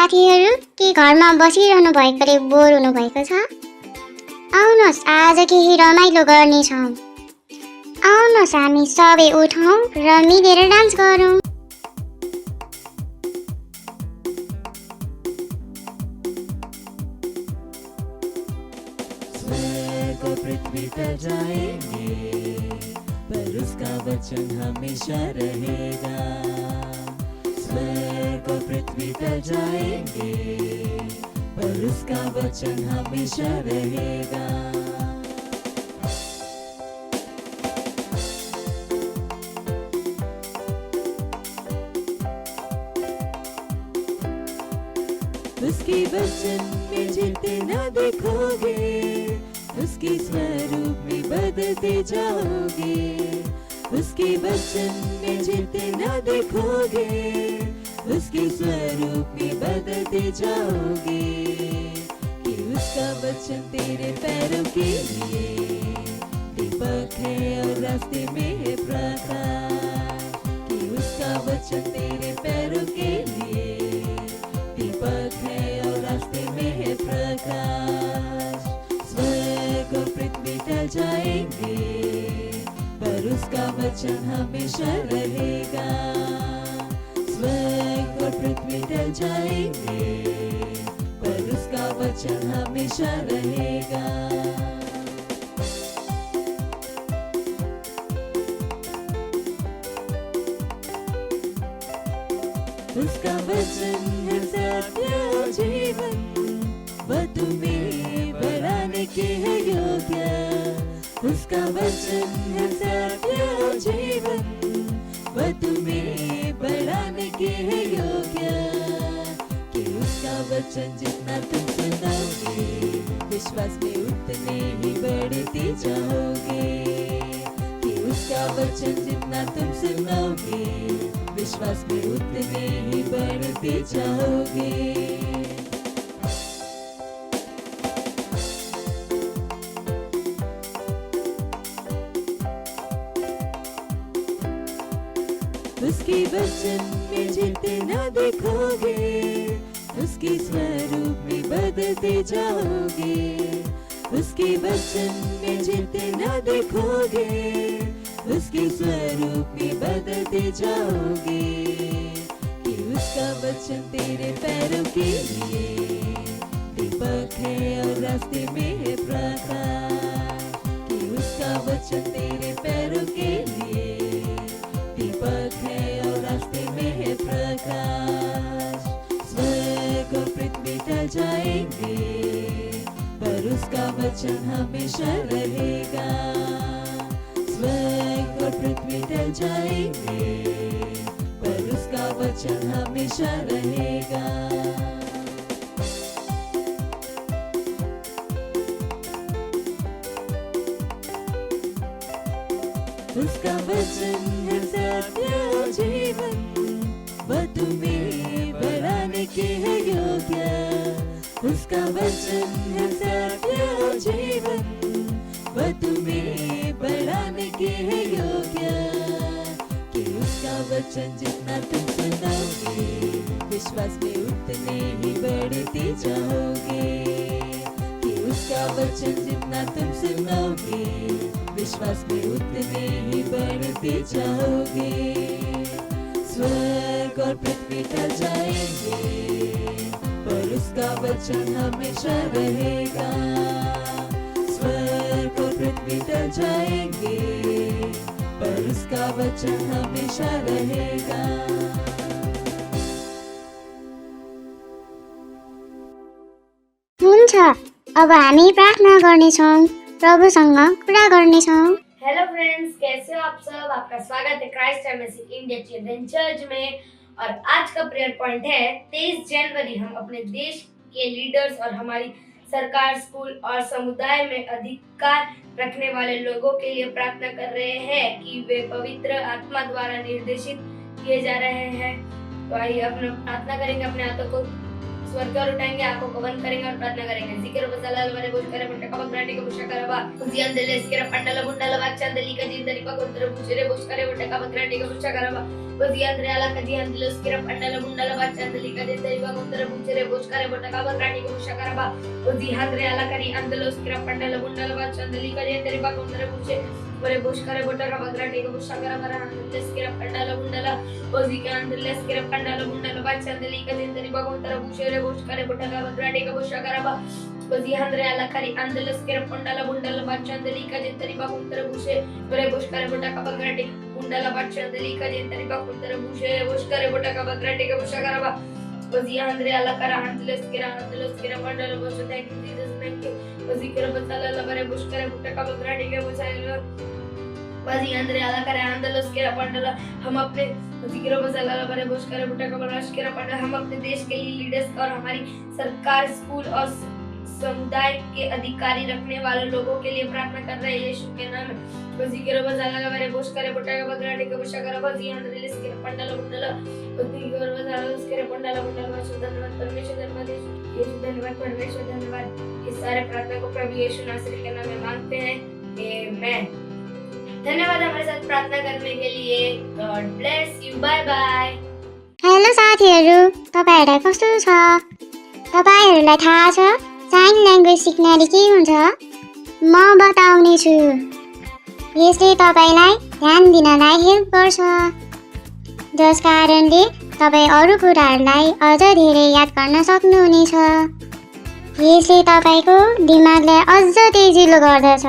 साथीहरू के घरमा बसिरहनु भएकोले बोर हुनुभएको छ? आउनुहोस् आज केही रमाइलो गर्नेछौँ। आउनुहोस् हामी सबै उठौँ र मिलेर डान्स गरौँ। स्वर्ग और पृथ्वी टल जाएंगे पर उसका वचन हमेशा रहेगा। स्वर्ग और पृथ्वी टल जाएंगे पर उसका वचन हमेशा रहेगा। उसके वचन में जीते ना देखोगे, उसके स्वरूप में बदलते जाओगे। उसके वचन में जीते ना देखोगे, उसके स्वरूप में बदलते जाओगे। कि उसका वचन तेरे पैरों के लिए दीपक है और रास्ते में है प्रकाश। कि उसका वचन तेरे पैरों के लिए दीपक है और रास्ते में है प्रकाश। स्वर्ग और पृथ्वी टल जाएंगे पर उसका वचन हमेशा रहेगा। स्वर्ग और पृथ्वी टल जाएंगे पर उसका वचन हमेशा रहेगा। उसका वचन है सत्य और जीवन, वह तुम्हें बढ़ाने के है योग्य। उसका वचन है सत्य और जीवन, वह तुम्हें बढ़ाने के है योग्य। कि उसका वचन जितना तुम सुनोगे, विश्वास में उतने ही बढ़ते जाओगे। कि उसका वचन जितना तुम सुनोगे, विश्वास में उतने ही बढ़ते जाओगे। उसके वचन में जीते ना देखोगे, उसके स्वरूप में बदलते जाओगे। उसके वचन में जीते ना देखोगे, उसके स्वरूप में बदलते जाओगे। कि उसका वचन तेरे पैरों के लिए दीपक है और रास्ते में है प्रकाश। कि उसका वचन तेरे पैरों के लिए दीपक है और रास्ते में है प्रकाश। स्वर्ग और पृथ्वी टल जाएंगे पर उसका वचन हमेशा रहेगा। स्वर्ग और पृथ्वी टल जाएंगे पर उसका वचन हमेशा रहेगा। उसका वचन है सत्य और जीवन, वह तुम्हें बढ़ाने के है योग्य। उसका वचन है सत्य और जीवन, वह तुम्हें बढ़ाने के है योग्य। कि उसका वचन जितना तुम सुनोगे, विश्वास में उतने ही बढ़ते जाओगे। कि उसका वचन जितना तुम सुनोगे, विश्वास में उतने ही बढ़ते जाओगे। स्वर्ग और पृथ्वी टल जाएंगे पर उसका वचन हमेशा रहेगा। स्वर्ग और पृथ्वी टल जाएंगे पर उसका वचन हमेशा रहेगा। हुन्छ, अब हामी प्रार्थना गर्नेछौँ, प्रभुसँग कुरा गर्नेछौँ। हेलो फ्रेंड्स, कैसे हो आप सब। आपका स्वागत है Christ MSc India children church में। और आज का प्रेयर पॉइंट है 23 जनवरी। हम अपने देश के लीडर्स और हमारी सरकार, स्कूल और समुदाय में अधिकार रखने वाले लोगों के लिए प्रार्थना कर रहे हैं कि वे पवित्र आत्मा द्वारा निर्देशित किए जा रहे हैं। तो आइए अपना प्रार्थना करेंगे। अपने हाथों को स्वर कर उठाएंगे, आंखों को बंद करेंगे और प्रार्थना करेंगे। जिक्र बजाला लवरे बोल करे बट्टा का बकराटी का बुशा करवा उजियान दिले स्किरा पंडला बुंडला बादशाह दिली का जिंदरी का कुंतर बुचरे बुश करे बट्टा का बकराटी का बुशा करवा उजियान रेला का जियान दिले स्किरा पंडला बुंडला बादशाह दिली का जिंदरी का कुंतर बुचरे बुश करे बट्टा का बकराटी का बुशा करवा उजियान रेला करी अंदलो स्किरा पंडला बुंडला बादशाह दिली का जिंदरी का कुंतर बुचरे बरे बुश करे बट्टा का बकराटी का बुशा करवा अंदले स्किरा पंडला बुंडला उजियान अंदले स्किरा पंडला बुंडला बादशाह दिली का जिंदरी का कुंतर बुचरे बुश करे बट्टा का बकराटी का बुशा करवा उजियान रेला करी अंदलो स्किरा पंडला बुंडला बादशाह दिली का जिंदरी का कुंतर बुशे बरे बुश करे बट्टा का बकराटी बुंडला बादशाह दिली का जिंदरी का कुंतर बुशे बुश करे बट्टा का बकराटी का बुशा करवा उजियान रेला करा अंदलो स्किरा पंडला बुशे thank you Jesus thank you उजिकर बचाला बरे बुश करे बट्टा का बकराटी का बुशा उजियान रेला करा अंदलो स्किरा पंडला हम अपने जिक्र बजाला बरे बुश करे बट्टा का बकराटी पंडला हम अपने देश के लिए लीडर्स और हमारी सरकार स्कूल और समुदाय के अधिकारी रखने वाले लोगों के लिए प्रार्थना कर रहे हैं यीशु के नाम में जिक्र बजाला बरे बुश करे बट्टा का बकराटी का बुशा करवा उजियान रेला स्किरा पंडला बुंडला उजिकर बजाला स्किरा पंडला बुंडला धन्यवाद परमेश्वर धन्यवाद यीशु धन्यवाद परमेश्वर धन्यवाद इस सारे प्रार्थना को प्रभु यीशु नासरी के नाम में मांगते हैं आमेन। धन्यवाद हमारे साथ प्रार्थना करने के लिए। God bless you bye bye. Hello साथीहरू, तपाईहरुलाई कस्तो छ? तपाईहरुलाई थाहा छ साइन ल्याङ्ग्वेज सिक्नाले के हुन्छ? म बताउने छु। यसले तपाईलाई ध्यान दिनलाई हेल्प गर्छ, जस कारणले तपाई अरू कुराहरूलाई अझ धेरै याद गर्न सक्नुहुनेछ। यसले तपाईको दिमागलाई अझ तेजिलो गर्दछ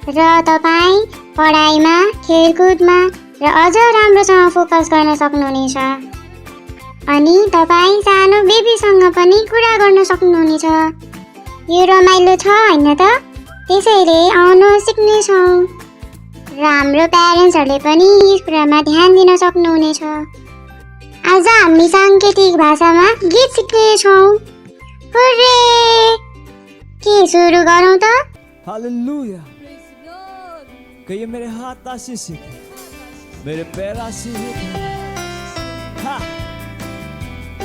र तपाई पढाइमा, खेलकुदमा र अझ राम्रोसँग फोकस गर्न सक्नुहुनेछ। अनि तपाई सानो बेबीसँग पनि कुरा गर्न सक्नुहुनेछ। यो रमाइलो छ हैन त? त्यसैले आउनुहोस् सिक्नेछौँ र हाम्रो प्यारेन्ट्सहरूले पनि यस कुरामा ध्यान दिन सक्नुहुनेछ। आज हामी साङ्केतिक भाषामा गीत सिक्नेछौँ। हुर्रे! के सुरु गरौँ त? हालेलुया। कहिए मेरे हाथ आशीषित है, मेरे पैर आशीषित है। हा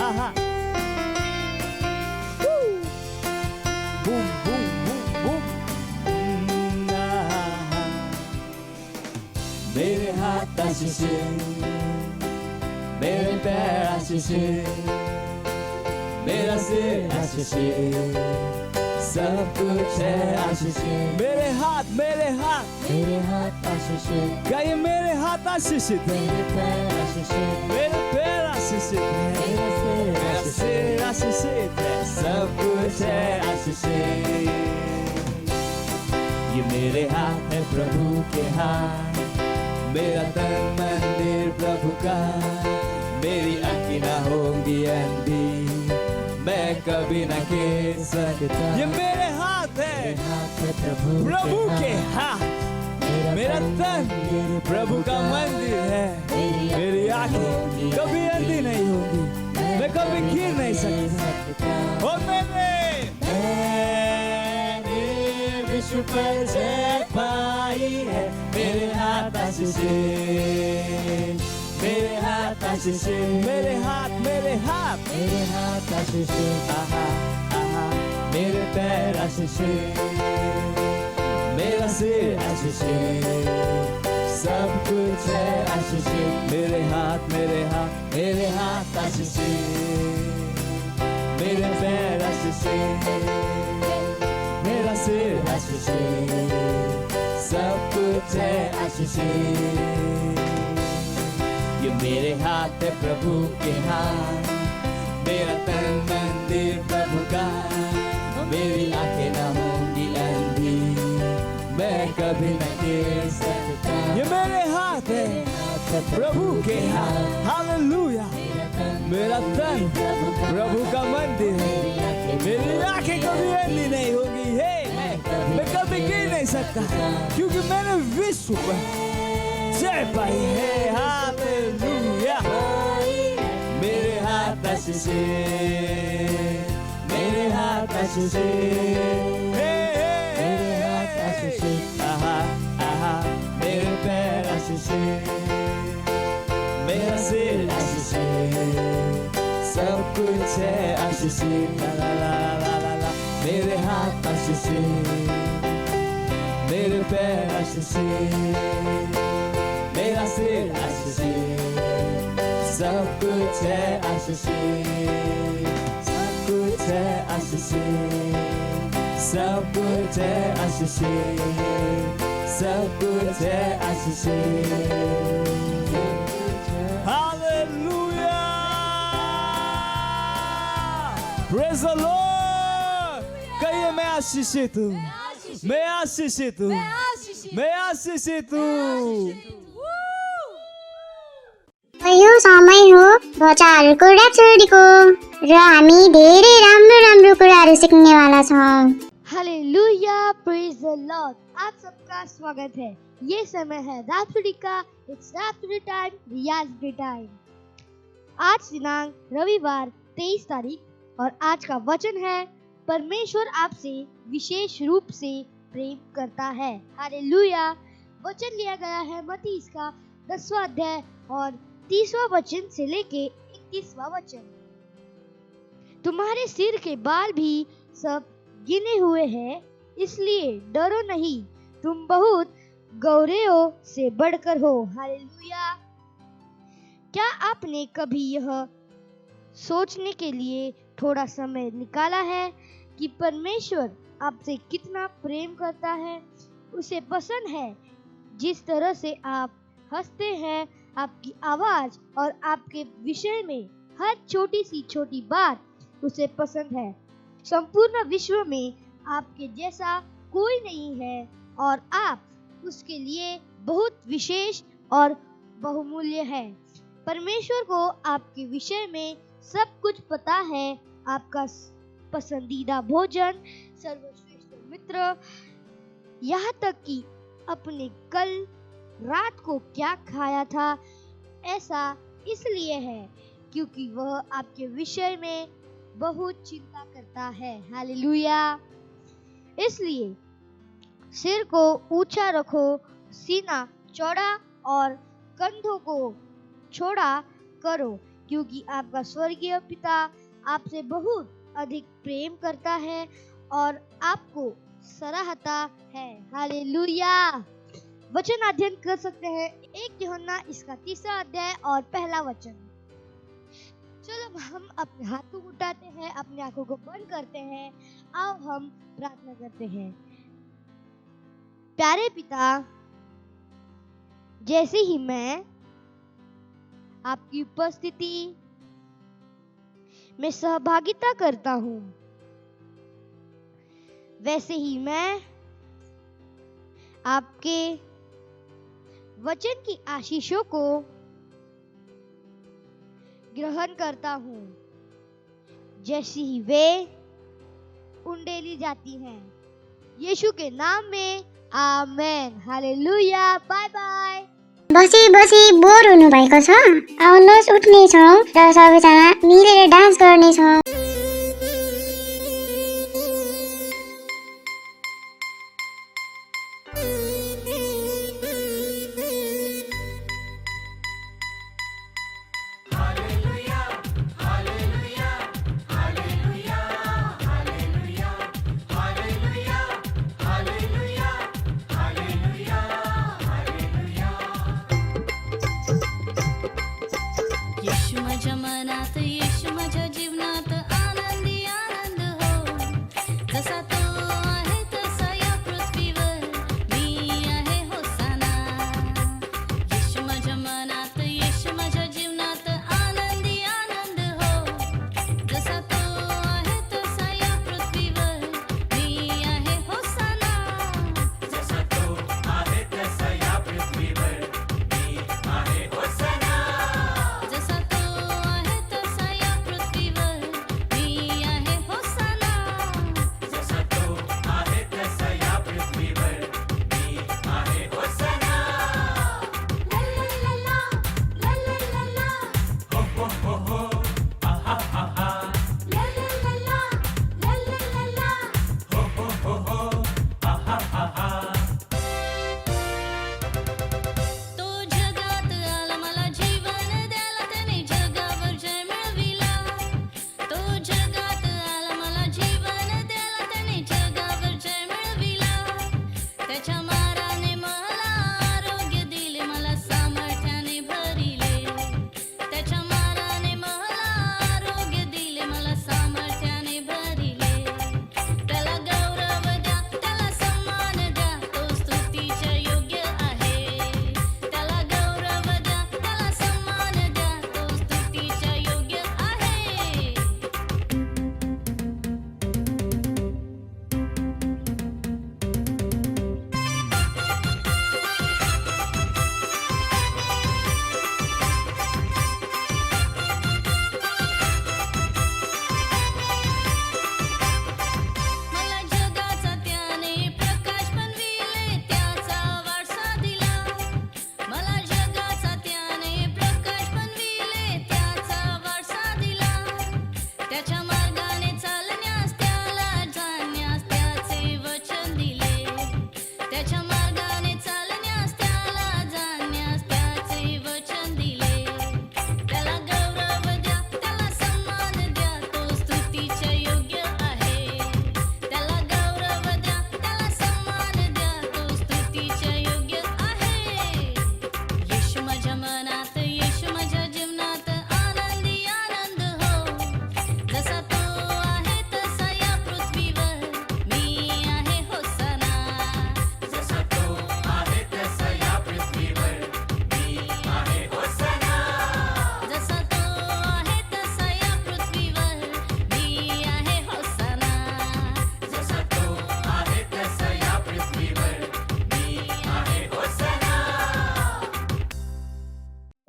आहा बूम बूम बूम बूम मेरे हाथ आशीषित, मेरे पैर आशीषित, मेरा सिर आशीषित, सब कुछ है आशीषित। मेरे हाथ आशीषित। गाइए मेरे हाथ आशीषित है, मेरे पैर आशीषित, मेरे पैर आशीषित है, मेरा सिर आशीषित है, सब कुछ है आशीषित। ये मेरे हाथ है प्रभु के हाथ, मेरा तन मंदिर प्रभु का, मेरी आँखें ना होंगी अंधी, मैं कभी न गिर सकता। ये मेरे हाथ है प्रभु के हाथ, मेरा तन प्रभु का मंदिर है, मेरी आंखें कभी अंधी नहीं होगी, मैं कभी गिर नहीं सकता। और मैंने विश्व पर जय पाई है, मेरे हाथ आशीषित, मेरे हाथ आशीषित, मेरे हाथ आशीषित, आहा आहा मेरे पैर आशीषित, मेरा सिर आशीषित, सब कुछ है आशीषित। मेरे हाथ आशीषित, मेरे पैर आशीषित, मेरा सिर आशीषित, सब कुछ है आशीषित। ये मेरे हाथ है प्रभु के हाथ, मेरा तन मंदिर प्रभु का, मेरी आंखें न होंगी अंधी, मैं कभी न गिर सकता। ये मेरे हाथ है प्रभु के हाथ, हालेलुया। मेरा तन प्रभु का मंदिर है, मेरी आंखें कभी अंधी नहीं होगी, मैं कभी गिर नहीं सकता, क्योंकि मैंने विश्व पर जय पाई है, हालेलुया। मेरे हाथ आशीषित, मेरे हाथ आशीषित, मेरे हाथ आशीषित, आहा आहा मेरे पैर आशीषित, मेरा सिर आशीषित, सब कुछ है आशीषित, ला ला ला ला ला ला। मेरे हाथ आशीषित, मेरे पैर आशीषित, मेरा सिर आशीषित, सब कुछ है आशीषित, सब कुछ है आशीषित, सब कुछ है आशीषित, सब कुछ है आशीषित। हालेलुया, प्रेज़ द लॉर्ड। कहिए मैं आशीषित हूँ, मैं आशीषित हूँ, मैं आशीषित हूँ। यो समय हो बच्चाहरूको ऱ्याप्सोडीको र हामी धेरै राम्रो राम्रो कुराहरू सिक्नेवाला छौँ। हालेलुया, प्रेज द लॉर्ड। आप सबका स्वागत है। ये समय है रैप्सोडी का। इट्स रैप्सोडी टाइम, रियाज टाइम। आज दिनांक रविवार 23 तारीख और आज का वचन है, परमेश्वर आपसे विशेष रूप से प्रेम करता है। हालेलुया। वचन लिया गया है मत्ती का 10वां अध्याय और 30वां वचन से लेके 21वां वचन। तुम्हारे सिर के बाल भी सब गिने हुए हैं, इसलिए डरो नहीं, तुम बहुत गौरवों से बढ़कर हो। हालेलुया। क्या आपने कभी यह सोचने के लिए थोड़ा समय निकाला है कि परमेश्वर आपसे कितना प्रेम करता है? उसे पसंद है जिस तरह से आप हंसते हैं, आपकी आवाज और आपके विषय में हर छोटी सी छोटी बात उसे पसंद है। संपूर्ण विश्व में आपके जैसा कोई नहीं है और आप उसके लिए बहुत विशेष और बहुमूल्य है। परमेश्वर को आपके विषय में सब कुछ पता है। आपका पसंदीदा भोजन, सर्वश्रेष्ठ मित्र, यहाँ तक कि अपने कल रात को क्या खाया था, ऐसा इसलिए है क्योंकि वह आपके विषय में बहुत चिंता करता है। हालेलुया। इसलिए सिर को ऊंचा रखो, सीना चौड़ा और कंधों को छोड़ा करो, क्योंकि आपका स्वर्गीय पिता आपसे बहुत अधिक प्रेम करता है और आपको सराहता है। हालेलुया। वचन अध्ययन कर सकते हैं 1 यूहन्ना इसका 3वां अध्याय और 1 वचन। चलो हम अपने हाथों को उठाते हैं, अपने आंखों को बंद करते हैं। आओ हम प्रार्थना करते हैं। प्यारे पिता, जैसे ही मैं आपकी उपस्थिति में सहभागिता करता हूँ, वैसे ही मैं आपके वचन की आशीषों को ग्रहण करता हूँ, जैसी ही वे उंडेली जाती हैं। यीशु के नाम में आमेन। हालेलुया। Bye bye. बसी बसी बोर हुनुभएको छ? आउनुहोस्, उठ्नेछौँ र सबैजना मिलेर डान्स गर्नेछौँ। येशू माझ्या मनात, येशू माझ्या जीवनात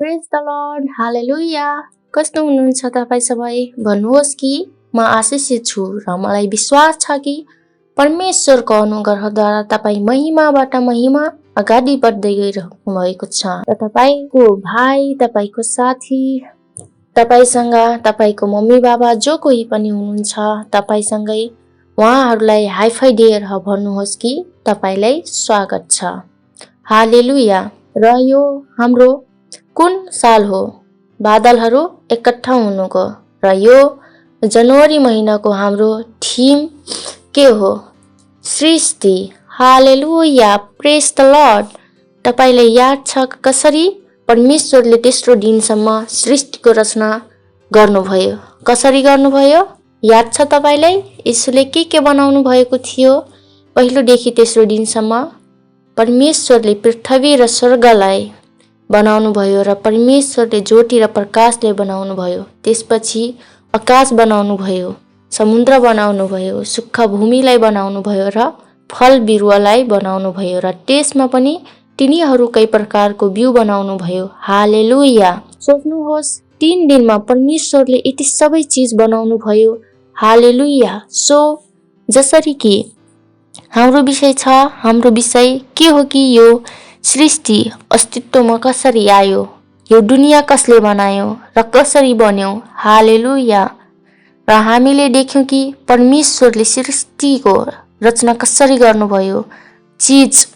प्रेज द लर्ड, हालेलुया। कस्तो हुनुहुन्छ तपाईँ सबै? भन्नुहोस् कि म आशिषित छु र मलाई विश्वास छ कि परमेश्वरको अनुग्रहद्वारा तपाईँ महिमाबाट महिमा अगाडि बढ्दै गइरहनु भएको छ र तपाईँको भाइ, तपाईँको साथी, तपाईसँग तपाईको मम्मी बाबा जो कोही पनि हुनुहुन्छ तपाईसँगै उहाँहरूलाई हाइफाई दिएर भन्नुहोस् कि तपाईलाई स्वागत छ। हालेलुया। र यो हाम्रो कुन साल हो? बादलहरू एकट्ठा हुनुको। र यो जनवरी महिनाको हाम्रो थीम के हो? सृष्टि। हालेलुया, प्रेज द लर्ड। तपाईलाई याद छ कसरी परमेश्वरले तेस्रो दिनसम्म सृष्टिको रचना गर्नुभयो? कसरी गर्नुभयो? याद छ तपाईलाई? यसुले के बनाउनु भएको थियो? पहिलोदेखि तेस्रो दिनसम्म परमेश्वरले पृथ्वी र स्वर्गलाई बनाउनु भयो र परमेश्वरले ज्योति र प्रकाशले बनाउनु भयो। त्यसपछि आकाश बनाउनु भयो, समुद्र बनाउनु भयो, सुक्खा भूमिलाई बनाउनु भयो र फल बिरुवालाई बनाउनु भयो र त्यसमा पनि तिनीहरूकै प्रकारको बिउ बनाउनु भयो। हालेलुया। सोच्नुहोस् 3 दिनमा परमेश्वरले यति सबै चीज बनाउनु भयो। हालेलुया। सो जसरी कि हाम्रो विषय छ, हाम्रो विषय के हो कि यो सृष्टि अस्तित्वमा कसरी आयो, यो दुनिया कसले बनायो र कसरी बन्यो। हालेलुया। र हामीले देख्यौं कि परमेश्वरले सृष्टिको रचना कसरी गर्नुभयो। चीज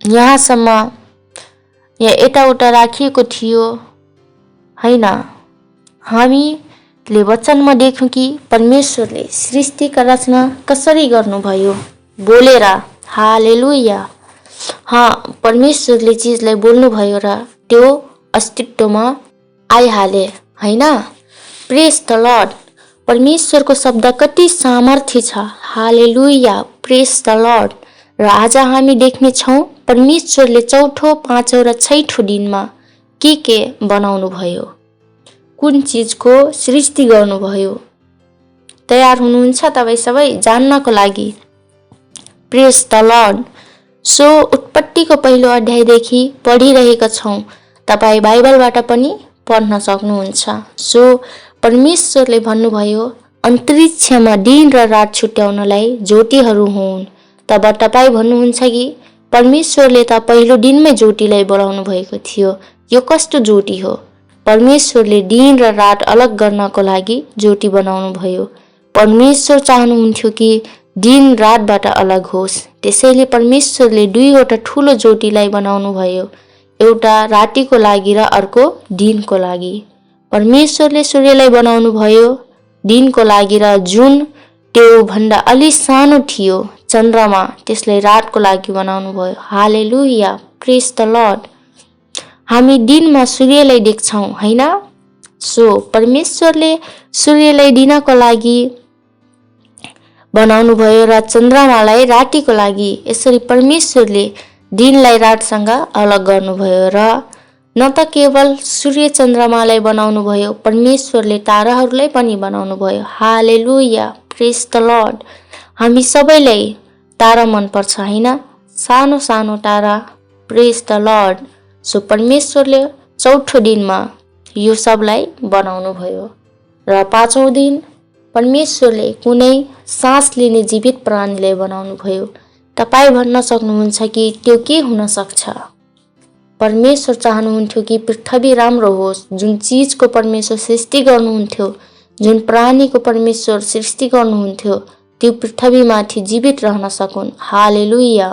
यहाँसम्म या यताउता राखिएको थियो हैन। हामीले वचनमा देख्यौं कि परमेश्वरले सृष्टिका रचना कसरी गर्नुभयो, बोलेर। हालेलुया। परमेश्वरले चीजलाई बोल्नुभयो र त्यो अस्तित्वमा आइहाले हैन। प्रेज द लर्ड। परमेश्वरको शब्द कति सामर्थ्य छ। हालेलुया, प्रेज द लर्ड। र आज हामी देख्ने छौं परमेश्वरले चौथो, पाँचौं र छैठौं दिनमा के बनाउनु भयो, कुन चीजको सृष्टि गर्नुभयो। तयार हुनुहुन्छ तपाई सबै जान्नको लागि? प्रेज द लर्ड। सो उत्पत्तिको पहिलो अध्यायदेखि पढिरहेका छौं। तपाई बाइबलबाट पनि पढ्न सक्नुहुन्छ। सो परमेश्वरले भन्नुभयो अन्तरिक्षमा दिन र रात छुट्याउनलाई ज्योतिहरू हुन्। तब तपाई भन्नुहुन्छ कि परमेश्वरले त पहिलो दिनमै ज्योतिलाई बनाउनु भएको थियो। यो कस्तो ज्योति हो? परमेश्वरले दिन र रात अलग गर्नको लागि ज्योति बनाउनु भयो। परमेश्वर चाहनुहुन्थ्यो कि दिन रातबाट अलग होस्। त्यसैले परमेश्वरले 2वटा ठूलो ज्योतिलाई बनाउनु भयो, एउटा रातिको लागि र अर्को दिनको लागि। परमेश्वरले सूर्यलाई बनाउनु भयो दिनको लागि र जुन त्यो भन्दा अलि सानो थियो चन्द्रमा, त्यसलाई रातको लागि बनाउनु भयो। हालेलुया, प्रेज द लर्ड। हामी दिनमा सूर्यलाई देख्छौं हैन। सो परमेश्वरले सूर्यलाई दिनको लागि बनाउनु भयो र चन्द्रमालाई रातिको लागि। यसरी परमेश्वरले दिनलाई रातसँग अलग गर्नुभयो र न त केवल सूर्य चन्द्रमालाई बनाउनु भयो, परमेश्वरले ताराहरूलाई पनि बनाउनु भयो। हालेलुया, प्रेज द लर्ड। हामी सबैलाई तारा मन पर्छ हैन, सानो सानो तारा। प्रेज द लर्ड। सो परमेश्वरले चौथो दिनमा यो सबलाई बनाउनु भयो र पाँचौं दिन परमेश्वरले कुनै सास लिने जीवित प्राणीलाई बनाउनु भयो। तपाई भन्न सक्नुहुन्छ कि त्यो के हुन सक्छ? परमेश्वर चाहनुहुन्थ्यो कि पृथ्वी राम्रो होस्। जुन चीजको परमेश्वर सृष्टि गर्नुहुन्थ्यो, जुन प्राणीको परमेश्वर सृष्टि गर्नुहुन्थ्यो, त्यो पृथ्वीमाथि जीवित रहन सकुन्। हालेलुया।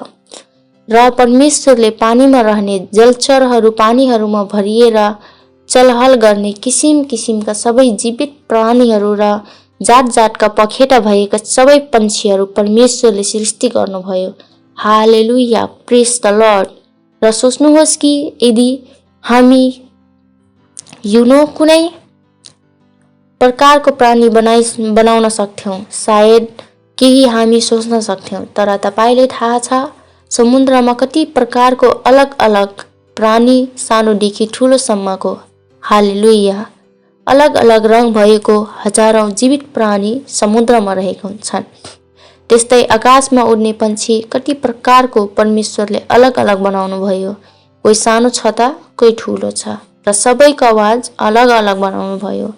र परमेश्वरले पानीमा रहने जलचरहरू, पानीहरूमा भरिएर चलहल गर्ने किसिम किसिमका सबै जीवित प्राणीहरू र जात जातका पखेटा भएका सबै पंक्षीहरू परमेश्वरले सृष्टि गर्नुभयो। हालेलुया, प्रेज द लर्ड। र सोच्नुहोस् कि यदि हामी कुनै प्रकारको प्राणी बनाउन सक्थ्यौं, सायद केही हामी सोच्न सक्थ्यौं। तर तपाईलाई थाहा छ समुद्रमा कति प्रकारको अलग अलग प्राणी, सानोदेखि ठूलोसम्मको। हालेलुया। अलग अलग रङ भएको हजारौं जीवित प्राणी समुद्रमा रहेका हुन्छन्। त्यस्तै आकाशमा उड्ने पंक्षी कति प्रकारको परमेश्वरले अलग अलग बनाउनु भयो। कोही सानो छ त कोही ठूलो छ। र सबैको आवाज अलग अलग बनाउनु भयो।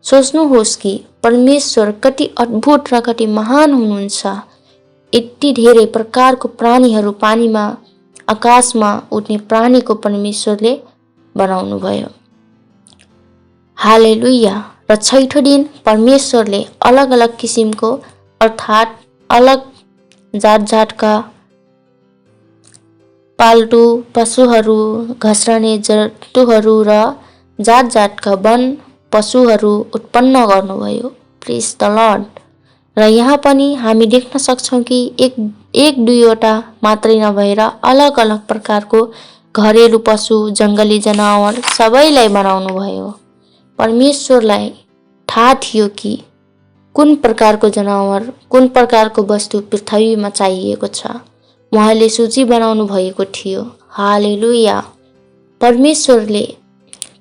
सोच्नुहोस् कि परमेश्वर कति अद्भुत र कति महान हुनुहुन्छ। यति धेरै प्रकारको प्राणीहरू पानीमा आकाशमा उड्ने प्राणीको परमेश्वरले बनाउनु भयो। हालेलुया। र छैठौं दिन परमेश्वरले अलग अलग किसिमको अर्थात् अलग जात जातका पाल्तु पशुहरू, घस्रने जन्तुहरू र जात जातका वन पशुहरू उत्पन्न गर्नुभयो। प्रेज द लर्ड। र यहाँ पनि हामी देख्न सक्छौं कि एक दुईवटा मात्रै नभएर अलग अलग प्रकारको घरेलु पशु, जंगली जनावर सबैलाई बनाउनु भयो। परमेश्वरलाई थाहा थियो कि कुन प्रकारको जनावर, कुन प्रकारको वस्तु पृथ्वीमा चाहिएको छ। उहाँले सूची बनाउनु भएको थियो। हालेलुया। परमेश्वरले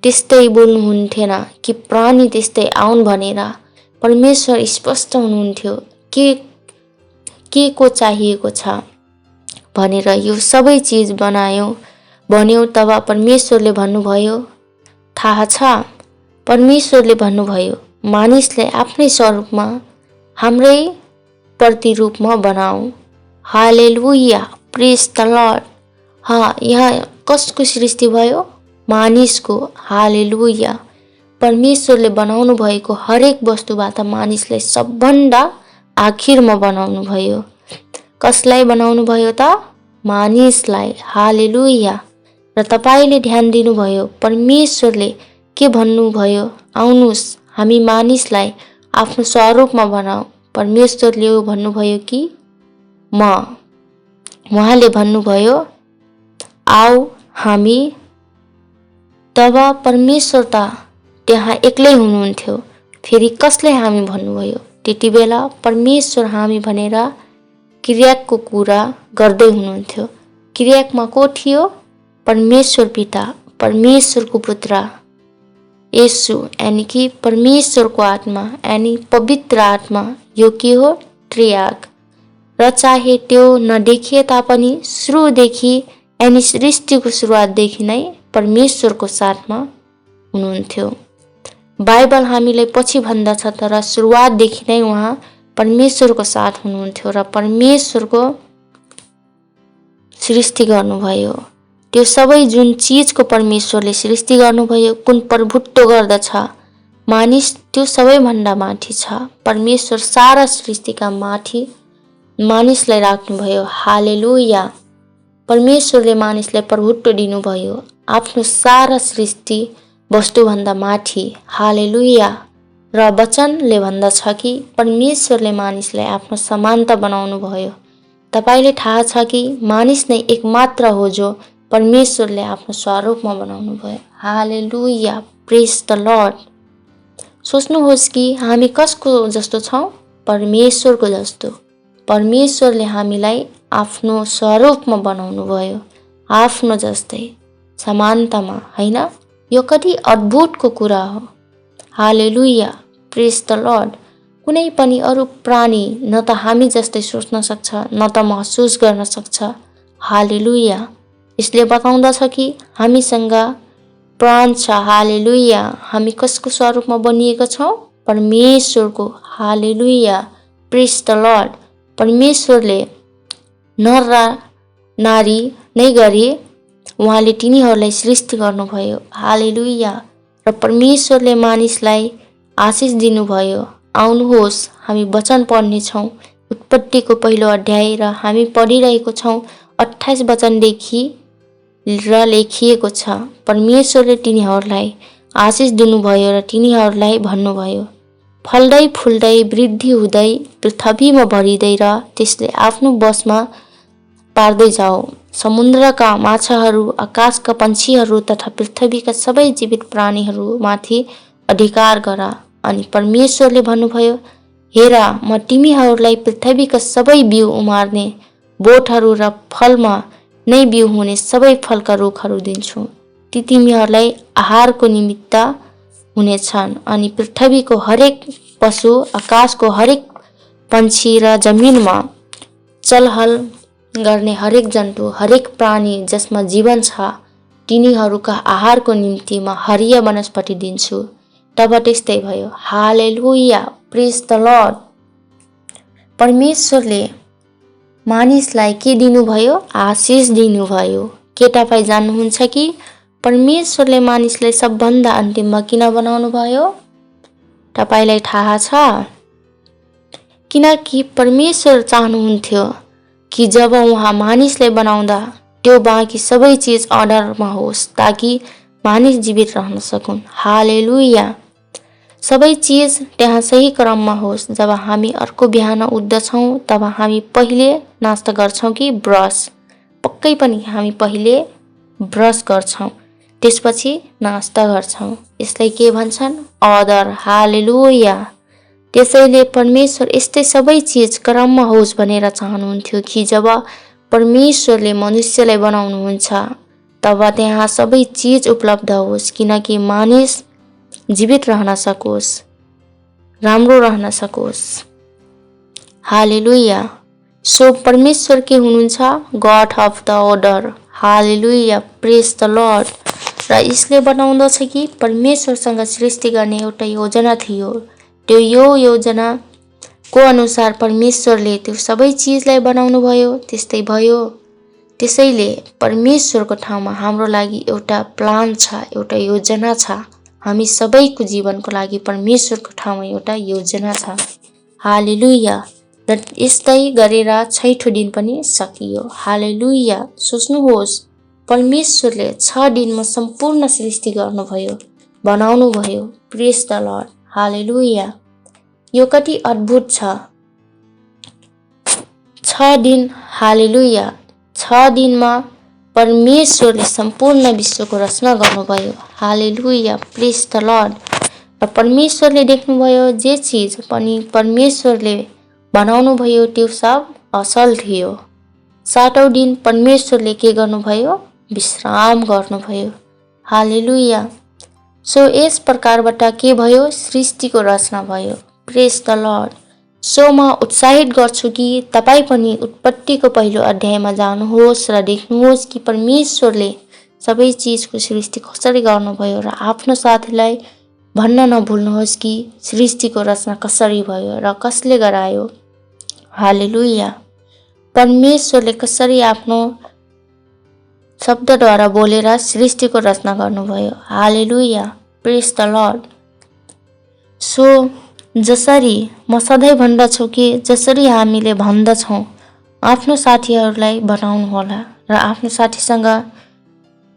त्यस्तै बोल्नुहुन्थेन कि प्राणी त्यस्तै आउन् भनेर। परमेश्वर स्पष्ट हुनुहुन्थ्यो के को चाहिएको छ भनेर। यो सबै चीज भन्यो तब परमेश्वरले भन्नुभयो, थाहा छ? परमेश्वरले भन्नुभयो, मानिसलाई आफ्नै स्वरूपमा हाम्रै प्रतिरूपमा बनाऊ। हालेलुया। प्रेज द लर्ड। यहाँ कसको सृष्टि भयो? मानिसको। हालेलुया। परमेश्वरले बनाउनु भएको हरेक वस्तुबाट मानिसलाई सबभन्दा आखिरमा बनाउनु भयो। कसलाई बनाउनु भयो त? मानिसलाई। हालेलुया। र तपाईले ध्यान दिनुभयो परमेश्वरले के भन्नुभयो? आउनुस् हामी मानिसलाई आफ्नो स्वरूपमा बनाऊ। परमेश्वरले भन्नुभयो कि उहाँले भन्नुभयो आऊ हामी। तब परमेश्वर त त्यहाँ एक्लै हुनुहुन्थ्यो। फेरि कसलाई हामी भन्नुभयो? त्यति बेला परमेश्वर हामी भनेर क्रियाको कुरा गर्दै हुनुहुन्थ्यो। क्रियाकमा को थियो? परमेश्वर पिता, परमेश्वरको पुत्र येशू यानी कि परमेश्वरको आत्मा यानी पवित्र आत्मा। यो के हो? त्रियाग। र चाहे त्यो नदेखिए तापनि सुरुदेखि यानी सृष्टिको सुरुवातदेखि नै परमेश्वरको साथमा हुनुहुन्थ्यो। बाइबल हामीलाई पछि भन्दछ तर सुरुवातदेखि नै उहाँ परमेश्वरको साथ हुनुहुन्थ्यो र परमेश्वरको सृष्टि गर्नुभयो। त्यो सबै जुन चीजको परमेश्वरले सृष्टि गर्नुभयो, कुन प्रभुत्व गर्दछ मानिस, त्यो सबैभन्दा माथि छ। परमेश्वर सारा सृष्टिका माथि मानिसलाई राख्नुभयो। हालेलुया। परमेश्वरले मानिसलाई प्रभुत्व दिनुभयो आफ्नो सारा सृष्टि वस्तुभन्दा माथि। हालेलुया। र वचनले भन्दछ कि परमेश्वरले मानिसलाई आफ्नो समानता बनाउनु भयो। तपाईले थाहा छ कि मानिस नै एकमात्र हो जो परमेश्वरले आफ्नो स्वरूपमा बनाउनु भयो। हालेलुया। प्रेज द लर्ड। सोच्नुहोस् कि हामी कसको जस्तो छौं? परमेश्वरको जस्तो। परमेश्वरले हामीलाई आफ्नो स्वरूपमा बनाउनु भयो, आफ्नो जस्तै समानतामा, हैन? यो कति अद्भुतको कुरा हो। हालेलुया। प्रेज द लर्ड। कुनै पनि अरू प्राणी न त हामी जस्तै सोच्न सक्छ न त महसुस गर्न सक्छ। हालेलुया। यसले बताउँदछ कि हामीसँग प्राण छ। हालेलुया। हामी कसको स्वरूपमा बनिएका छौं? परमेश्वरको। हालेलुया। प्रेज द लर्ड। परमेश्वरले नर र नारी नै गरी उहाँले तिनीहरूलाई सृष्टि गर्नुभयो। हालेलुया। र परमेश्वरले मानिसलाई आशिष दिनुभयो। आउनुहोस् हामी वचन पढ्ने छौं। उत्पत्तिको पहिलो अध्याय र हामी पढिरहेको छौं 28 वचनदेखि र लेखिएको छ। परमेश्वरले तिनीहरूलाई आशिष दिनुभयो र तिनीहरूलाई भन्नुभयो, फल्दै फुल्दै वृद्धि हुँदै पृथ्वीमा भरिँदै र त्यसले आफ्नो वशमा पार्दै जाओ। समुद्रका माछाहरू, आकाशका पन्छीहरू तथा पृथ्वीका सबै जीवित प्राणीहरू माथि अधिकार गर। अनि परमेश्वरले भन्नुभयो, हेर म तिमीहरूलाई पृथ्वीका सबै बिउ उमार्ने बोटहरू र फलमा नै बिउ हुने सबै फलका रुखहरू दिन्छु। ती तिमीहरूलाई आहारको निमित्त हुनेछन्। अनि पृथ्वीको हरेक पशु, आकाशको हरेक पन्छी र जमिनमा चलहल गर्ने हरेक जन्तु, हरेक प्राणी जसमा जीवन छ, तिनीहरूका आहारको निम्ति म हरिया वनस्पति दिन्छु। तब त्यस्तै भयो। हालेलुया, प्रेज द लर्ड। परमेश्वरले मानिसलाई के दिनुभयो? आशिष दिनुभयो। के तपाईँ जान्नुहुन्छ कि परमेश्वरले मानिसलाई सबभन्दा अन्तिममा किन बनाउनु भयो? तपाईलाई थाहा छ? किनकि परमेश्वर चाहनुहुन्थ्यो कि जब उहाँ मानिसलाई बनाउँदा त्यो बाँकी सबै चिज अर्डरमा होस् ताकि मानिस जीवित रहन सकुन्। हालेलुया। सबै चिज त्यहाँ सही क्रममा होस्। जब हामी अर्को बिहान उठ्दछौँ तब हामी पहिले नास्ता गर्छौँ कि ब्रस? पक्कै पनि हामी पहिले ब्रस गर्छौँ, त्यसपछि नास्ता गर्छौँ। यसलाई के भन्छन्? अर्डर। हालेलुया। त्यसैले परमेश्वर यस्तै सबै चिज क्रममा होस् भनेर चाहनुहुन्थ्यो कि जब परमेश्वरले मनुष्यलाई बनाउनुहुन्छ तब त्यहाँ सबै चिज उपलब्ध होस् किनकि मानिस जीवित रहन सकोस्, राम्रो रहन सकोस्। हालेलुया। सो परमेश्वर के हुनुहुन्छ? God of the order. Hallelujah, praise the lord. र यसले बताउँदछ कि परमेश्वरसँग सृष्टि गर्ने एउटा योजना थियो। त्यो यो योजनाको अनुसार परमेश्वरले त्यो सबै चिजलाई बनाउनु भयो। त्यस्तै भयो। त्यसैले परमेश्वरको ठाउँमा हाम्रो लागि एउटा प्लान छ, एउटा योजना छ। हामी सबैको जीवनको लागि परमेश्वरको ठाउँमा एउटा योजना छ। हालेलुया। र यस्तै गरेर छैठौं दिन पनि सकियो। हालेलुया। सोच्नुहोस्, परमेश्वरले 6 दिनमा सम्पूर्ण सृष्टि गर्नुभयो, बनाउनु भयो। प्रेज द लर्ड। हालेलुया। यो कति अद्भुत छ। 6 दिन। हालेलुया। 6 दिनमा परमेश्वरले सम्पूर्ण विश्वको रचना गर्नुभयो। हालेलुया, प्रेज द लर्ड। र परमेश्वरले देख्नुभयो जे चिज पनि परमेश्वरले बनाउनु भयो त्यो सब असल थियो। 7औं दिन परमेश्वरले के गर्नुभयो? विश्राम गर्नुभयो। हालेलुया। सो यस प्रकारबाट के भयो? सृष्टिको रचना भयो। प्रेज द लर्ड। सो म उत्साहित गर्छु कि तपाईँ पनि उत्पत्तिको पहिलो अध्यायमा जानुहोस् र देख्नुहोस् कि परमेश्वरले सबै चिजको सृष्टि कसरी गर्नुभयो र आफ्नो साथीलाई भन्न नभुल्नुहोस् कि सृष्टिको रचना कसरी भयो र कसले गरायो। हालेलुया। परमेश्वरले कसरी आफ्नो शब्दद्वारा बोलेर सृष्टिको रचना गर्नुभयो। हालेलुया, प्रेज द लर्ड। सो जसरी म सधैँ भन्दछु कि जसरी हामीले भन्दछौँ आफ्नो साथीहरूलाई बताउनु होला र आफ्नो साथीसँग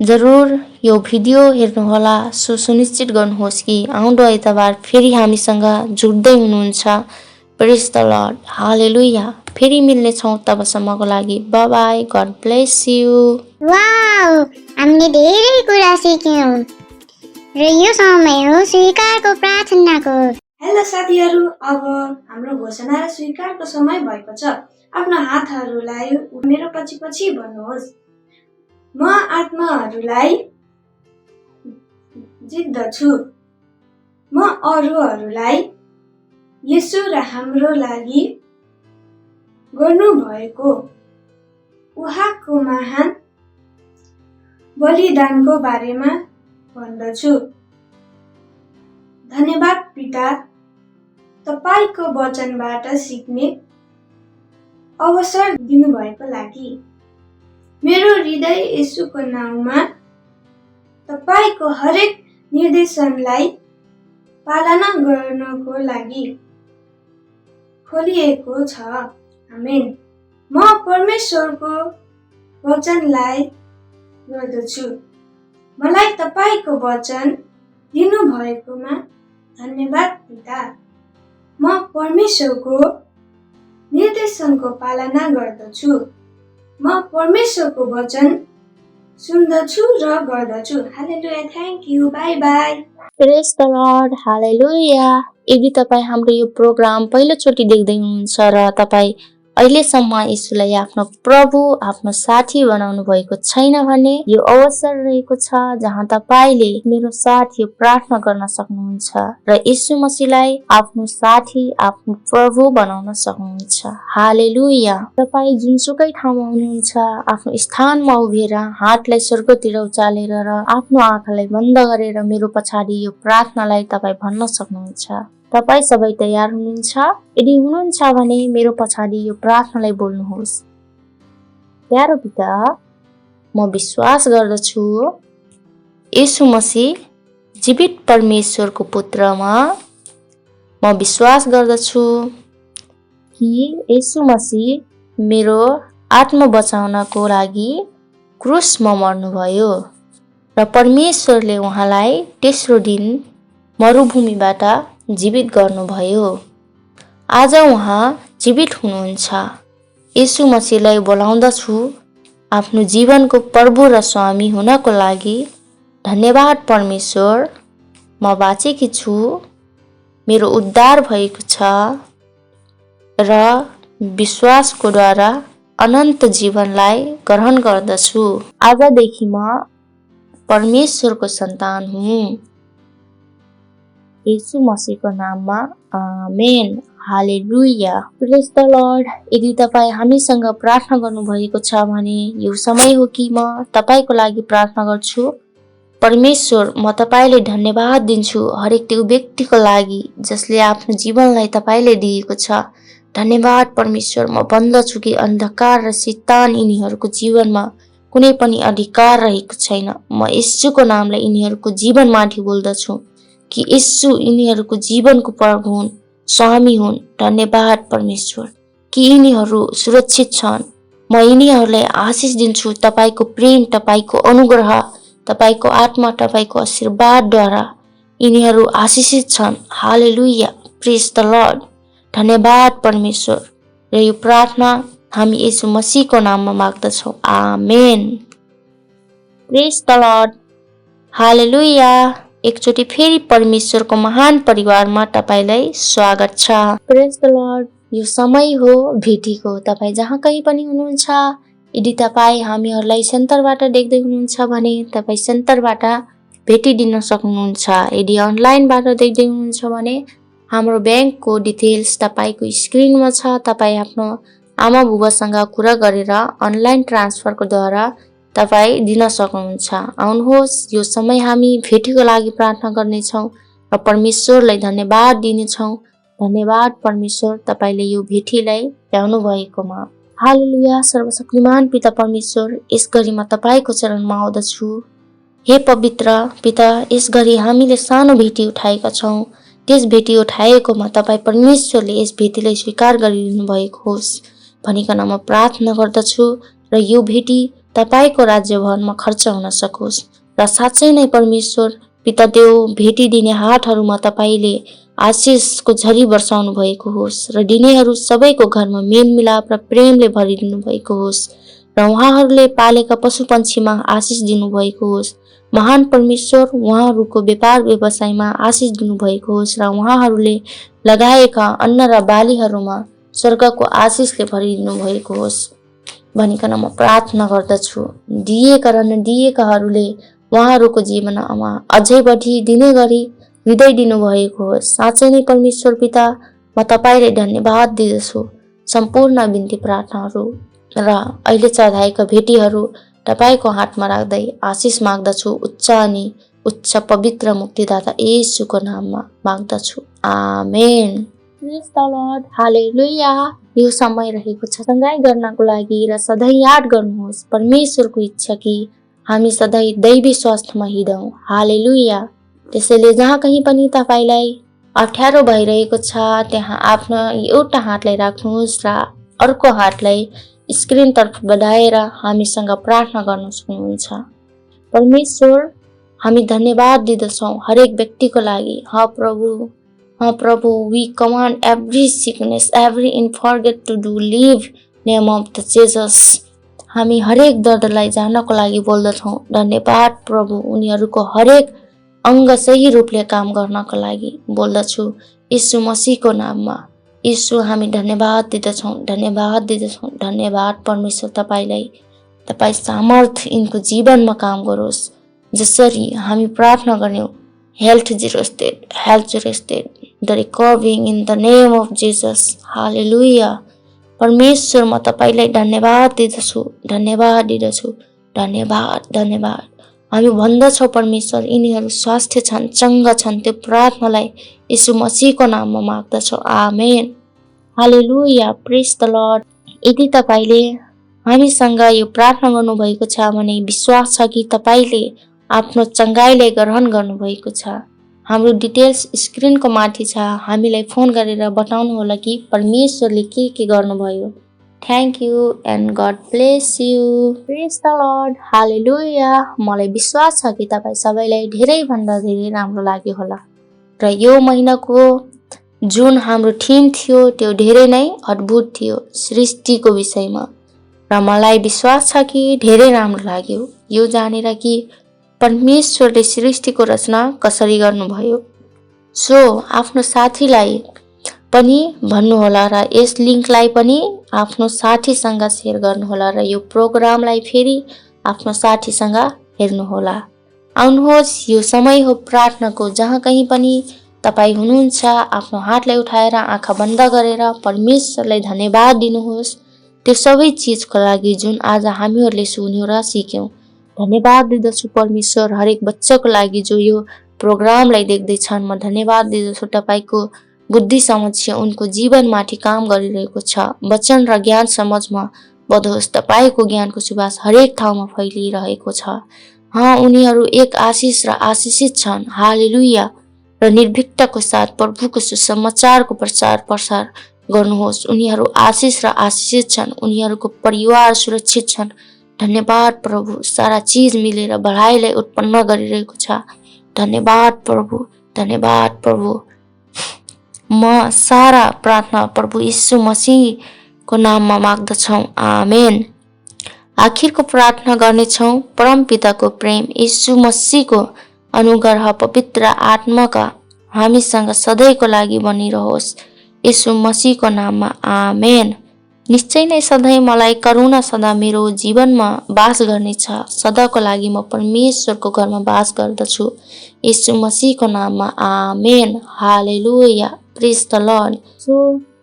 जरुर यो भिडियो हेर्नुहोला। सो सुनिश्चित गर्नुहोस् कि आउँदो आइतबार फेरि हामीसँग जुट्दै हुनुहुन्छ। प्रेज द लर्ड। हालेलुया। फेरि मिल्नेछौँ तबसम्मको लागि bye bye. God bless you. Wow, हामीले धेरै कुरा सिक्यौँ र यो समय हो स्वीकारको प्रार्थनाको। हेलो साथीहरू, अब हाम्रो घोषणा र स्वीकारको समय भएको छ। आफ्नो हातहरूलाई मेरो पछि पछि भन्नुहोस्। म आत्माहरूलाई जित्दछु। म अरूहरूलाई येशू र हाम्रो लागि गर्नुभएको उहाँको महान बलिदानको बारेमा भन्दछु। धन्यवाद पिता, तपाईको वचनबाट सिक्ने अवसर दिनुभएको लागि। मेरो हृदय येशूको नाउँमा तपाईको हरेक निर्देशनलाई पालना गर्नको लागि खोलिएको छ। आमेन। म परमेश्वरको वचनलाई गर्दछु। मलाई तपाईको वचन दिनुभएकोमा धन्यवाद पिता। म परमेश्वरको निर्देशनको पालना गर्दछु। म परमेश्वरको वचन सुन्दछु र गर्दछु। Hallelujah, thank you, bye bye. Praise the Lord. Hallelujah. यदि तपाईँ हाम्रो यो प्रोग्राम पहिलोचोटि देख्दै हुनुहुन्छ र तपाईँ अहिलेसम्म यीशुलाई आफ्नो प्रभु, आफ्नो साथी बनाउनु भएको छैन भने यो अवसर रहेको छ जहाँ तपाईले मेरो साथ यो प्रार्थना गर्न सक्नुहुन्छ र यीशु मसीहलाई आफ्नो साथी, आफ्नो प्रभु बनाउन सक्नुहुन्छ। हालेलुया। तपाई जुनसुकै ठाउँमा हुनुहुन्छ, आफ्नो स्थानमा उभिएर हातलाई स्वर्गतिर उचालेर र आफ्नो आँखालाई बन्द गरेर मेरो पछाडि यो प्रार्थनालाई तपाई भन्न सक्नुहुन्छ। तपाई सबै तयार हुनुहुन्छ? यदि हुनुहुन्छ भने मेरो पछाडि यो प्रार्थनालाई बोल्नुहोस्। प्यारो पिता, म विश्वास गर्दछु यीशु मसीह जीवित परमेश्वरको पुत्रमा। म विश्वास गर्दछु कि यीशु मसीह मेरो आत्मा बचाउनको लागि क्रुसमा मर्नुभयो र परमेश्वरले उहाँलाई तेस्रो दिन मरुभूमिबाट जीवित गर्नुभयो। आज उहाँ जीवित हुनुहुन्छ। यीशु मसीहलाई बोलाउँदछु आफ्नो जीवनको प्रभु र स्वामी हुनको लागि। धन्यवाद परमेश्वर, म बाँचेकी छु, मेरो उद्धार भएको छ र विश्वासको द्वारा अनन्त जीवनलाई ग्रहण गर्दछु। आजदेखि म परमेश्वरको सन्तान हुँ। यीशु मसीहको नाममा आमेन। हालेलुया। प्रेज द लर्ड। यदि तपाई हामीसँग प्रार्थना गर्नुभएको छ भने यो समय हो कि म तपाईको लागि प्रार्थना गर्छु। परमेश्वर, म तपाईले धन्यवाद दिन्छु हरेक त्यो व्यक्तिको लागि जसले आफ्नो जीवनलाई तपाईले दिएको छ। धन्यवाद परमेश्वर, म भन्दछु कि अन्धकार र शैतान यिनीहरूको जीवनमा कुनै पनि अधिकार रहेको छैन। म यीशुको नामले यिनीहरूको जीवनमाथि बोल्दछु कि यीशु यिनीहरूको जीवनको प्रभु हुन्, स्वामी हुन्। धन्यवाद परमेश्वर कि यिनीहरू सुरक्षित छन्। म यिनीहरूलाई आशिष दिन्छु तपाईको प्रेम, तपाईको अनुग्रह, तपाईको आत्मा, तपाईको आशीर्वादद्वारा यिनीहरू आशिषित छन्। हालेलुया। प्रेज द लर्ड। धन्यवाद परमेश्वर र यो प्रार्थना हामी यीशु मसीहको नाममा माग्दछौँ। आमेन। प्रेज द लर्ड। हालेलुया। एकचोटि फेरि परमेश्वरको महान परिवारमा तपाईलाई स्वागत छ। प्रेज द लर्ड। यो समय हो भेटीको। तपाई जहाँ कहीँ पनि हुनुहुन्छ, यदि तपाई हामीहरूलाई सेन्टरबाट देख्दै हुनुहुन्छ भने तपाई सेन्टरबाट भेटिदिन सक्नुहुन्छ। यदि अनलाइनबाट देख्दै हुनुहुन्छ भने हाम्रो ब्याङ्कको डिटेल्स तपाईको स्क्रिनमा छ। तपाई आफ्नो आमा बुबासँग कुरा गरेर अनलाइन ट्रान्सफरको द्वारा तपाई दिन सक्नुहुन्छ। आउनुहोस्, यो समय हामी भेटीको लागि प्रार्थना गर्नेछौँ र परमेश्वरलाई धन्यवाद दिनेछौँ। धन्यवाद परमेश्वर, तपाईले यो भेटीलाई ल्याउनु भएकोमा। हालेलुया। सर्वशक्तिमान पिता परमेश्वर, यस घडी म तपाईको चरणमा आउँदछु। हे पवित्र पिता, यस घडी हामीले सानो भेटी उठाएका छौँ। त्यस भेटी उठाएकोमा तपाईँ परमेश्वरले यस भेटीलाई स्वीकार गरिदिनु भएको होस् भनिकन म प्रार्थना गर्दछु र यो भेटी तपाईको राज्यभरमा खर्च हुन सकोस् र साँच्चै नै परमेश्वर पिता, त्यो भेटी दिने हातहरूमा तपाईले आशिषको झरी वर्षाउनु भएको होस् र दिनेहरू सबैको घरमा मेलमिलाप र प्रेमले भरिदिनु भएको होस् र उहाँहरूले पालेका पशुपन्छीमा आशिष दिनुभएको होस्। महान परमेश्वर, उहाँहरूको व्यापार व्यवसायमा आशिष दिनुभएको होस् र उहाँहरूले लगाएका अन्न र बालीहरूमा स्वर्गको आशिषले भरिदिनु भएको होस् भनिकन म प्रार्थना गर्दछु। दिएका र नदिएकाहरूले उहाँहरूको जीवनमा अझै बढी दिने गरी हृदय दिनुभएको होस्। साँच्चै नै परमेश्वर पिता, म तपाईलाई धन्यवाद दिँदछु। सम्पूर्ण बिन्ती प्रार्थनाहरू र अहिले चढाएका भेटीहरू तपाईको हातमा राख्दै आशिष माग्दछु। उच्च अनि उच्च पवित्र मुक्तिदाता येशूको नाममा माग्दछु। आमेन। प्रेज द लर्ड। हालेलुया। यो समय रहेको छ सँगाइ गर्नको लागि र सधैँ याद गर्नुहोस् परमेश्वरको इच्छा कि हामी सधैँ दैवी स्वास्थ्यमा हिँडौँ। हालेलुया। त्यसैले जहाँ कहीँ पनि तपाईलाई अप्ठ्यारो भइरहेको छ त्यहाँ आफ्नो एउटा हातलाई राख्नुहोस् र अर्को हातलाई स्क्रिन तर्फ बढाएर हामीसँग प्रार्थना गर्न सक्नुहुन्छ। परमेश्वर, हामी धन्यवाद दिँदछौँ हरेक व्यक्तिको लागि। प्रभु, we command every sickness, every infirmity to do leave name of the Jesus. हामी हरेक दर्दलाई जानको लागि बोल्दछौँ। धन्यवाद प्रभु, उनीहरूको हरेक अंग सही रूपले काम गर्नको लागि बोल्दछु। यीशु मसीहको नाममा, यीशु हामी धन्यवाद दिँदछौँ, धन्यवाद दिँदछौँ, धन्यवाद परमेश्वर तपाईँलाई। तपाईँ सामर्थ यिनको जीवनमा काम गरोस्। जसरी हामी प्रार्थना गर्यौँ, health zero state, the recovering in the name of Jesus. Hallelujah. परमेश्वर म तपाईँलाई धन्यवाद दिँदछु, धन्यवाद। हामी भन्दछौँ परमेश्वर यिनीहरू स्वास्थ्य छन्, चङ्गा छन्। त्यो प्रार्थनालाई यीशु मसीहको नाममा माग्दछौँ। आमेन। हालेलुया। प्रेज द लर्ड। यदि तपाईँले हामीसँग यो प्रार्थना गर्नुभएको छ भने विश्वास छ कि तपाईँले आफ्नो चङ्गाइलाई ग्रहण गर्नुभएको छ। हाम्रो डिटेल्स स्क्रिनको माथि छ। हामीलाई फोन गरेर बताउनु होला कि परमेश्वरले के गर्नुभयो। Thank you and God bless you. Praise the Lord. Hallelujah. मलाई विश्वास छ कि तपाईँ सबैलाई धेरैभन्दा धेरै राम्रो लाग्यो होला र यो महिनाको जुन हाम्रो थिम थियो त्यो धेरै नै अद्भुत थियो, सृष्टिको विषयमा। र मलाई विश्वास छ कि धेरै राम्रो लाग्यो यो जानेर कि परमेश्वरले सृष्टिको रचना कसरी गर्नुभयो। सो आफ्नो साथीलाई पनि भन्नुहोला र यस लिङ्कलाई पनि आफ्नो साथीसँग सेयर गर्नुहोला र यो प्रोग्रामलाई फेरि आफ्नो साथीसँग हेर्नुहोला। आउनुहोस्, यो समय हो प्रार्थनाको। जहाँ कहीँ पनि तपाईँ हुनुहुन्छ, आफ्नो हातलाई उठाएर आँखा बन्द गरेर परमेश्वरलाई धन्यवाद दिनुहोस् त्यो सबै चिजको लागि जुन आज हामीहरूले सुन्यौँ र सिक्यौँ। धन्यवाद दिँदछु परमेश्वर हरेक बच्चाको लागि जो यो प्रोग्रामलाई देख्दैछन्। म धन्यवाद दिँदछु तपाईँको बुद्धि समझ उनको जीवनमाथि काम गरिरहेको छ। वचन र ज्ञान समझमा बढोस्। तपाईँको ज्ञानको सुवास हरेक ठाउँमा फैलिरहेको छ। उनीहरू एक आशिष र आशिषित छन्। हालेलुया। र निर्भीकताको साथ प्रभुको सुसमाचारको प्रसार गर्नुहोस्। उनीहरू आशिष र आशिषित छन्। उनीहरूको परिवार सुरक्षित छन्। धन्यवाद प्रभु। सारा चीज मिलेर भलाइलाई उत्पन्न गरिरहेको छ। धन्यवाद प्रभु, धन्यवाद प्रभु। म सारा प्रार्थना प्रभु यीशु मसीहको नाममा माग्दछौँ। आमेन। आखिरको प्रार्थना गर्नेछौँ। परम पिताको प्रेम, यीशु मसीहको अनुग्रह, पवित्र आत्माका हामीसँग सधैँको लागि बनिरहोस्। यीशु मसीहको नाममा आमेन। निश्चय नै सधैँ मलाई करुणा सदा मेरो जीवनमा बास गर्नेछ। सदाको लागि म परमेश्वरको घरमा बास गर्दछु। यीशु मसीहको नाममा आमेन। हालेलुया। प्रेज द लर्ड। सो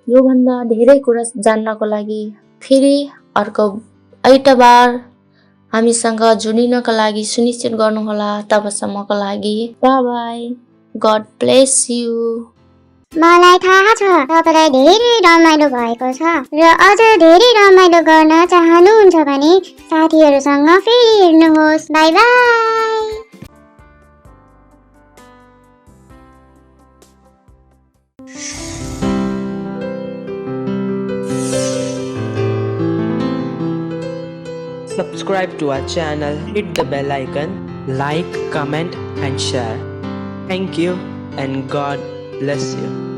योभन्दा धेरै कुरा जान्नको लागि फेरि अर्को आइतबार हामीसँग जोडिनको लागि सुनिश्चित गर्नुहोला। तबसम्मको लागि bye bye. God bless you. मलाई थाहा छ तपाईँलाई धेरै रमाइलो भएको छ र अझ धेरै रमाइलो गर्न चाहनुहुन्छ भने साथीहरूसँग फेरि हेर्नुहोस्। By by. Subscribe to our channel, hit the bell icon, like, comment and share. Thank you and God bless you.